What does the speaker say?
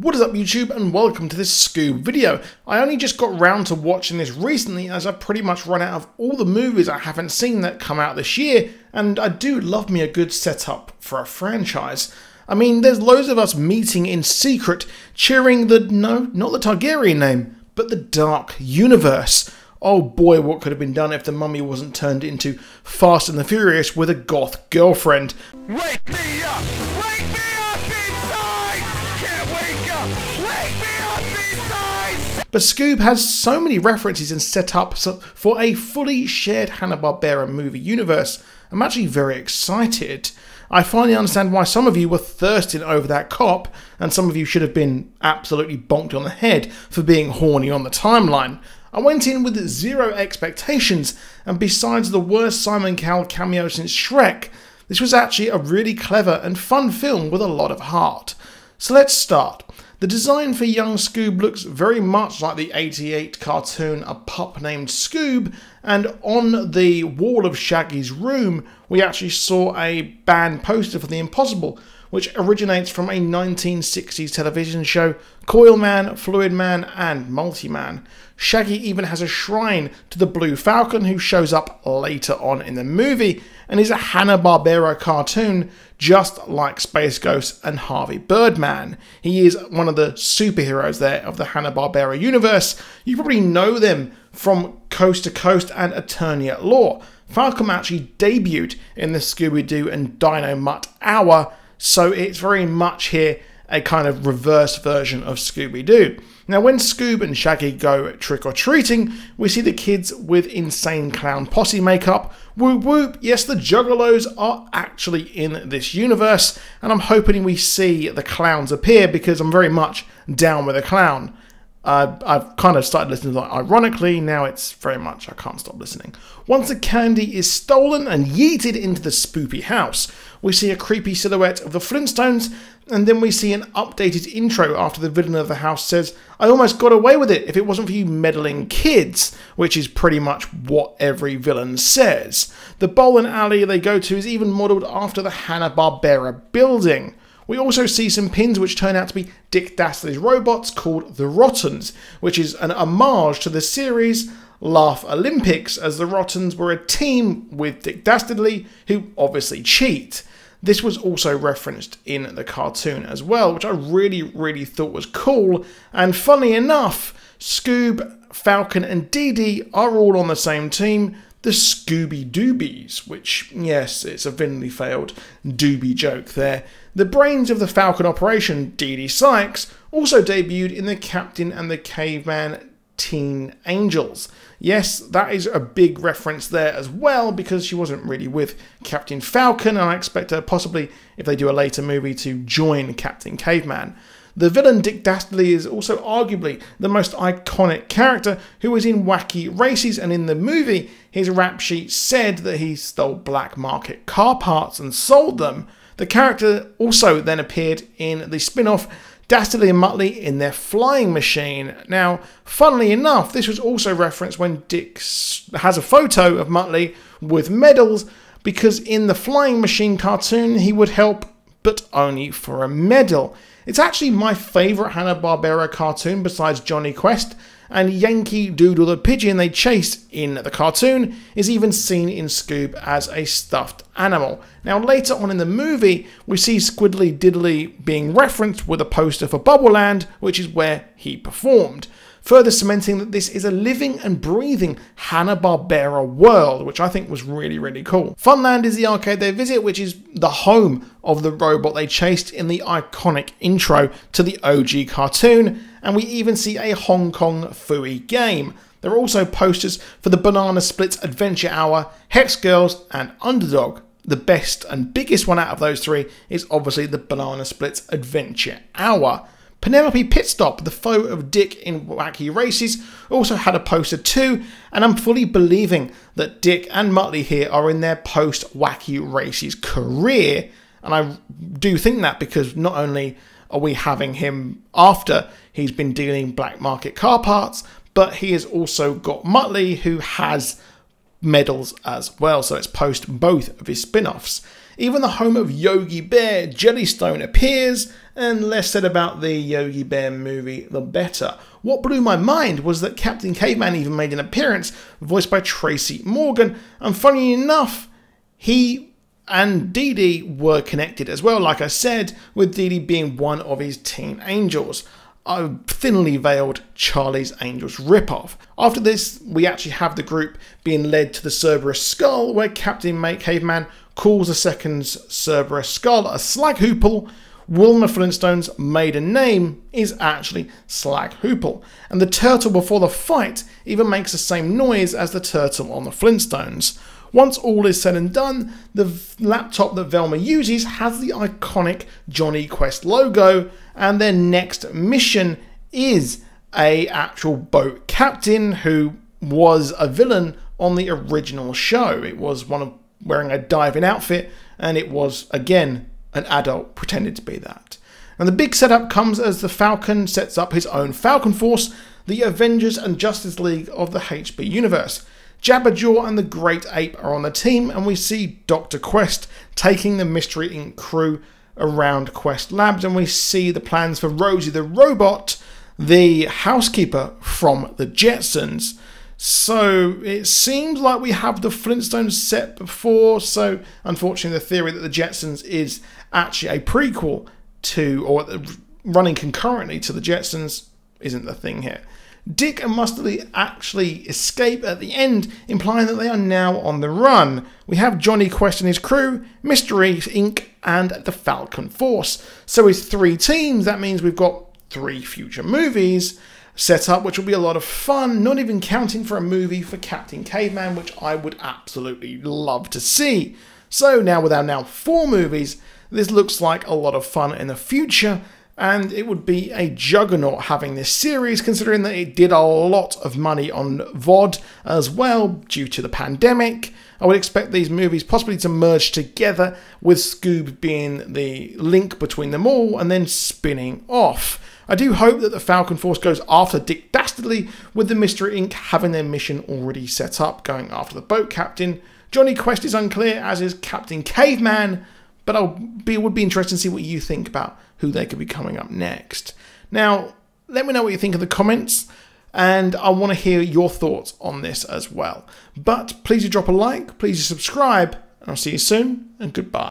What is up YouTube, and welcome to this Scoob video. I only just got round to watching this recently as I've pretty much run out of all the movies I haven't seen that come out this year, and I do love me a good setup for a franchise. I mean, there's loads of us meeting in secret, cheering the, no, not the Targaryen name, but the Dark Universe. Oh boy, what could have been done if the mummy wasn't turned into Fast and the Furious with a goth girlfriend. Wake me up! Wake me up inside! Can't wake up! Wake me up inside! But Scoob has so many references and setups for a fully shared Hanna-Barbera movie universe. I'm actually very excited. I finally understand why some of you were thirsting over that cop, and some of you should have been absolutely bonked on the head for being horny on the timeline. I went in with zero expectations, and besides the worst Simon Cowell cameo since Shrek, this was actually a really clever and fun film with a lot of heart. So let's start. The design for young Scoob looks very much like the '88 cartoon A Pup Named Scoob, and on the wall of Shaggy's room we actually saw a banned poster for The Impossible, which originates from a 1960s television show, Coil Man, Fluid Man and Multi-Man. Shaggy even has a shrine to the Blue Falcon, who shows up later on in the movie and is a Hanna-Barbera cartoon just like Space Ghost and Harvey Birdman. He is one of the superheroes there of the Hanna-Barbera universe. You probably know them from Coast to Coast and Attorney at Law. Falcon actually debuted in the Scooby-Doo and Dino Mutt Hour, so it's very much here a kind of reverse version of Scooby-Doo. Now, when Scoob and Shaggy go trick-or-treating, we see the kids with insane clown posse makeup. Whoop whoop, yes, the Juggalos are actually in this universe, and I'm hoping we see the clowns appear because I'm very much down with a clown. I've kind of started listening to that ironically, now it's very much I can't stop listening. Once the candy is stolen and yeeted into the spoopy house, we see a creepy silhouette of the Flintstones, and then we see an updated intro after the villain of the house says, "I almost got away with it if it wasn't for you meddling kids," which is pretty much what every villain says. The bowling alley they go to is even modelled after the Hanna-Barbera building. We also see some pins which turn out to be Dick Dastardly's robots called the Rottens, which is an homage to the series Laugh Olympics, as the Rottens were a team with Dick Dastardly, who obviously cheat. This was also referenced in the cartoon as well, which I really thought was cool. And funny enough, Scoob, Falcon and Dee Dee are all on the same team, the Scooby Doobies, which, yes, it's a thinly failed doobie joke there. The brains of the Falcon operation, Dee Dee Sykes, also debuted in the Captain and the Caveman Teen Angels. Yes, that is a big reference there as well, because she wasn't really with Captain Falcon, and I expect her possibly, if they do a later movie, to join Captain Caveman. The villain Dick Dastardly is also arguably the most iconic character, who was in Wacky Races, and in the movie his rap sheet said that he stole black market car parts and sold them. The character also then appeared in the spin-off Dastardly and Muttley in their flying machine. Now, funnily enough, this was also referenced when Dick has a photo of Muttley with medals, because in the flying machine cartoon he would help, but only for a medal. It's actually my favourite Hanna-Barbera cartoon besides Johnny Quest, and Yankee Doodle the pigeon they chase in the cartoon is even seen in Scoob as a stuffed animal. Now, later on in the movie, we see Squiddly Diddly being referenced with a poster for Bubbleland, which is where he performed, further cementing that this is a living and breathing Hanna-Barbera world, which I think was really cool. Funland is the arcade they visit, which is the home of the robot they chased in the iconic intro to the OG cartoon, and we even see a Hong Kong Phooey game. There are also posters for the Banana Splits Adventure Hour, Hex Girls and Underdog. The best and biggest one out of those three is obviously the Banana Splits Adventure Hour. Penelope Pitstop, the foe of Dick in Wacky Races, also had a poster too, and I'm fully believing that Dick and Muttley here are in their post-Wacky Races career, and I do think that because not only are we having him after he's been dealing black market car parts, but he has also got Muttley, who has medals as well, so it's post both of his spin-offs. Even the home of Yogi Bear, Jellystone, appears, and less said about the Yogi Bear movie, the better. What blew my mind was that Captain Caveman even made an appearance, voiced by Tracy Morgan, and funny enough, he and Dee Dee were connected as well, like I said, with Dee Dee being one of his teen angels. A thinly veiled Charlie's Angels ripoff. After this, we actually have the group being led to the Cerberus Skull, where Captain Caveman calls the second Cerberus Skull a Slag Hoople. Wilma Flintstone's maiden name is actually Slag Hoople, and the turtle before the fight even makes the same noise as the turtle on the Flintstones. Once all is said and done, the laptop that Velma uses has the iconic Johnny Quest logo, and their next mission is a actual boat captain who was a villain on the original show. It was one of wearing a diving outfit, and it was, again, an adult pretended to be that. And the big setup comes as the Falcon sets up his own Falcon Force, the Avengers and Justice League of the HB universe. Jabberjaw and the Great Ape are on the team, and we see Dr. Quest taking the Mystery Inc. crew around Quest Labs, and we see the plans for Rosie the Robot, the housekeeper from the Jetsons. So it seems like we have the Flintstones set before, so unfortunately the theory that the Jetsons is actually a prequel to, or running concurrently to the Jetsons, isn't the thing here. Dick and Mustard actually escape at the end, implying that they are now on the run. We have Johnny Quest and his crew, Mystery Inc. and the Falcon Force. So with 3 teams, that means we've got 3 future movies set up, which will be a lot of fun, not even counting for a movie for Captain Caveman, which I would absolutely love to see. So now with our now 4 movies, this looks like a lot of fun in the future, and it would be a juggernaut having this series, considering that it did a lot of money on VOD as well due to the pandemic. I would expect these movies possibly to merge together, with Scoob being the link between them all and then spinning off. I do hope that the Falcon Force goes after Dick Dastardly, with the Mystery Inc. having their mission already set up, going after the boat captain. Johnny Quest is unclear, as is Captain Caveman, but it would be interesting to see what you think about who they could be coming up next. Now, let me know what you think in the comments, and I want to hear your thoughts on this as well. But please do drop a like, please do subscribe, and I'll see you soon, and goodbye.